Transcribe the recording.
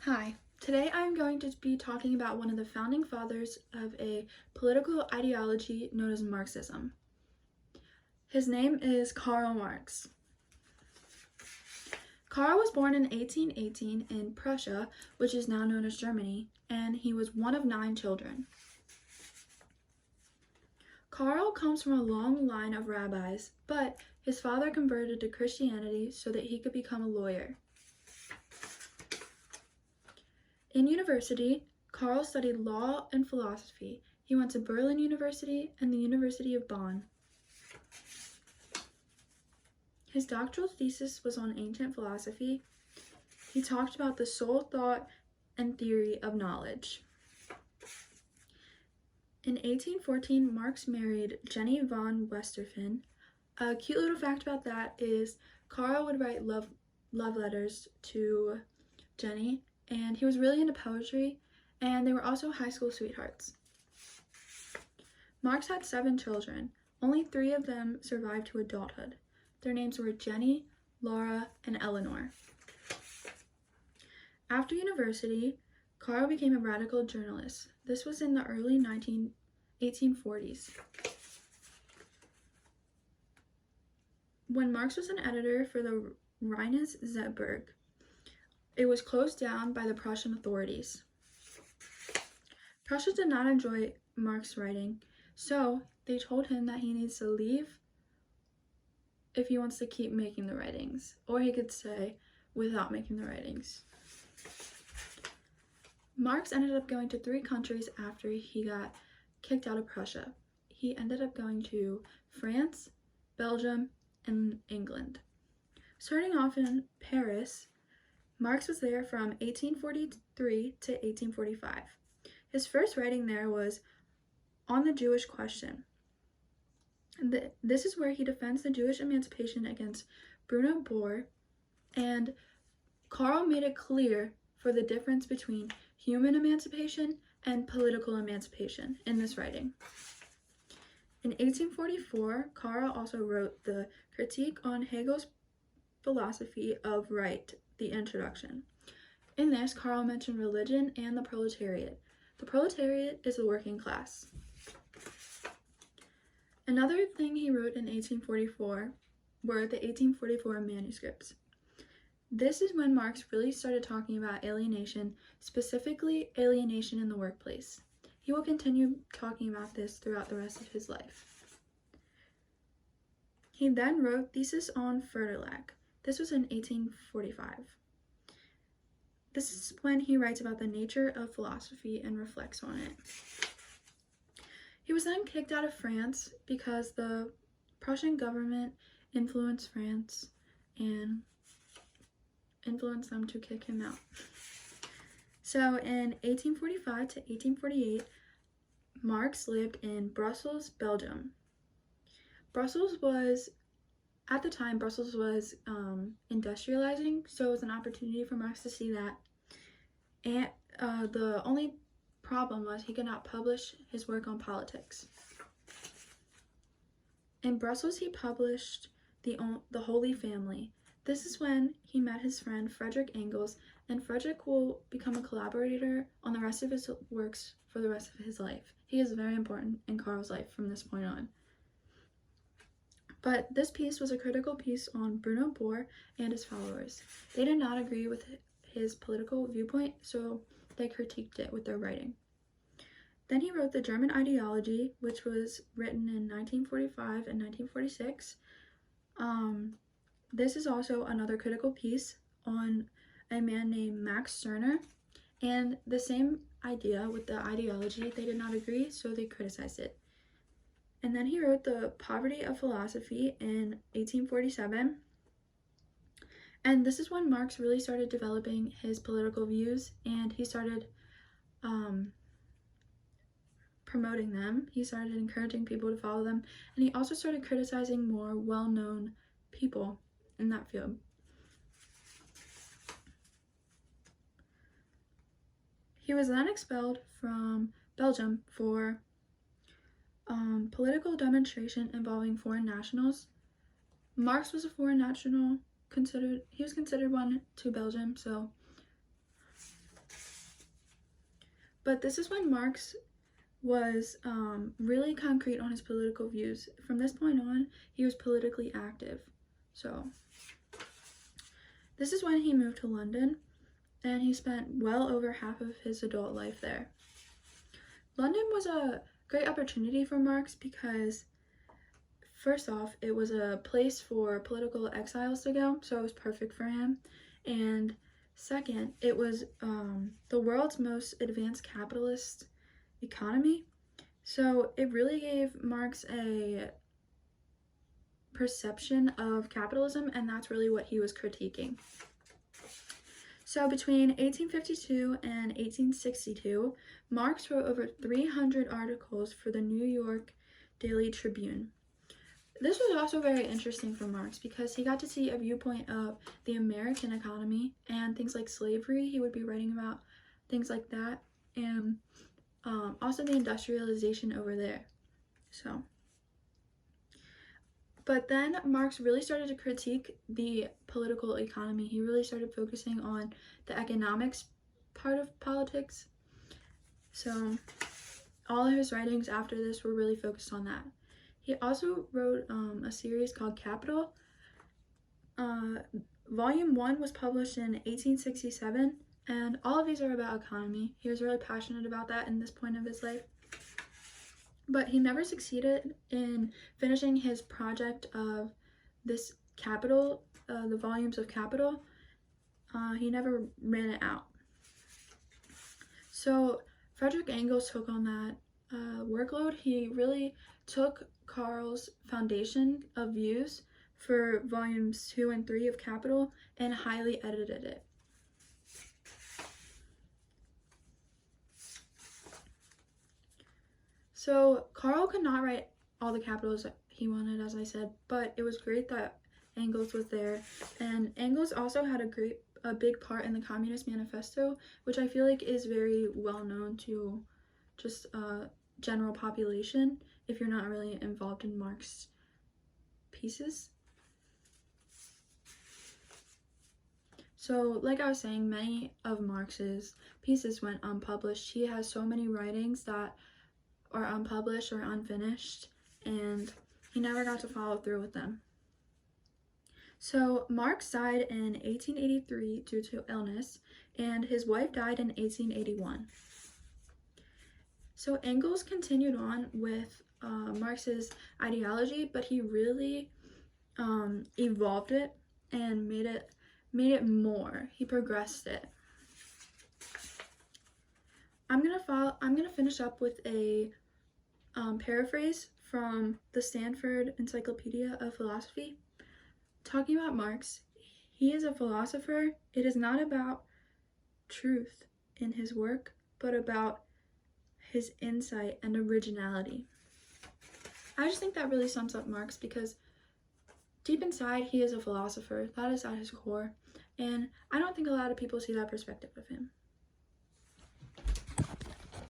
Hi, today I'm going to be talking about one of the founding fathers of a political ideology known as Marxism. His name is Karl Marx. Karl was born in 1818 in Prussia, which is now known as Germany, and he was one of 9 children. Karl comes from a long line of rabbis, but his father converted to Christianity so that he could become a lawyer. In university, Karl studied law and philosophy. He went to Berlin University and the University of Bonn. His doctoral thesis was on ancient philosophy. He talked about the soul, thought, and theory of knowledge. In 1814, Marx married Jenny von Westerfen. A cute little fact about that is Karl would write love letters to Jenny, and he was really into poetry, and they were also high school sweethearts. Marx had 7 children. Only 3 of them survived to adulthood. Their names were Jenny, Laura, and Eleanor. After university, Karl became a radical journalist. This was in the early 1840s. When Marx was an editor for the Rheinische Zeitschrift, it was closed down by the Prussian authorities. Prussia did not enjoy Marx's writing, so they told him that he needs to leave if he wants to keep making the writings, or he could stay without making the writings. Marx ended up going to 3 countries after he got kicked out of Prussia. He ended up going to France, Belgium, and England. Starting off in Paris, Marx was there from 1843 to 1845. His first writing there was on the Jewish question. This is where he defends the Jewish emancipation against Bruno Bohr, and Karl made it clear for the difference between human emancipation and political emancipation in this writing. In 1844, Karl also wrote the Critique on Hegel's Philosophy of Right, the introduction. In this, Karl mentioned religion and the proletariat. The proletariat is the working class. Another thing he wrote in 1844 were the 1844 manuscripts. This is when Marx really started talking about alienation, specifically alienation in the workplace. He will continue talking about this throughout the rest of his life. He then wrote Thesis on Verlag. This was in 1845. This is when he writes about the nature of philosophy and reflects on it. He was then kicked out of France because the Prussian government influenced France and influenced them to kick him out. So in 1845 to 1848, Marx lived in Brussels, Belgium. At the time, Brussels was industrializing, so it was an opportunity for Marx to see that. And the only problem was he could not publish his work on politics. In Brussels, he published the Holy Family. This is when he met his friend Friedrich Engels, and Friedrich will become a collaborator on the rest of his works for the rest of his life. He is very important in Karl's life from this point on. But this piece was a critical piece on Bruno Bohr and his followers. They did not agree with his political viewpoint, so they critiqued it with their writing. Then he wrote the German Ideology, which was written in 1945 and 1946. This is also another critical piece on a man named Max Stirner, and the same idea with the ideology. They did not agree, so they criticized it. And then he wrote The Poverty of Philosophy in 1847. And this is when Marx really started developing his political views, and he started promoting them. He started encouraging people to follow them, and he also started criticizing more well-known people in that field. He was then expelled from Belgium for political demonstration involving foreign nationals. Marx was a foreign national, he was considered one to Belgium, so But this is when Marx was really concrete on his political views. From this point on, he was politically active. So this is when he moved to London, and he spent well over half of his adult life there. London was a great opportunity for Marx because, first off, it was a place for political exiles to go, so it was perfect for him. And second, it was the world's most advanced capitalist economy, so it really gave Marx a perception of capitalism, and that's really what he was critiquing. So between 1852 and 1862, Marx wrote over 300 articles for the New York Daily Tribune. This was also very interesting for Marx because he got to see a viewpoint of the American economy and things like slavery. He would be writing about things like that, and also the industrialization over there. But then Marx really started to critique the political economy. He really started focusing on the economics part of politics. So all of his writings after this were really focused on that. He also wrote a series called Capital. Volume 1 was published in 1867, and all of these are about economy. He was really passionate about that in this point of his life. But he never succeeded in finishing his project of this Capital, the volumes of Capital. He never ran it out. So Frederick Engels took on that workload. He really took Karl's foundation of views for volumes 2 and 3 of Capital and highly edited it. So Karl could not write all the capitals he wanted, as I said, but it was great that Engels was there. And Engels also had a big part in the Communist Manifesto, which I feel like is very well known to just general population if you're not really involved in Marx's pieces. So like I was saying, many of Marx's pieces went unpublished. He has so many writings that are unpublished or unfinished, and he never got to follow through with them. So Marx died in 1883 due to illness, and his wife died in 1881. So Engels continued on with Marx's ideology, but he really evolved it and made it more. He progressed it. I'm gonna finish up with a paraphrase from the Stanford Encyclopedia of Philosophy, talking about Marx. He is a philosopher. It is not about truth in his work, but about his insight and originality. I just think that really sums up Marx because deep inside, he is a philosopher. That is at his core, and I don't think a lot of people see that perspective of him.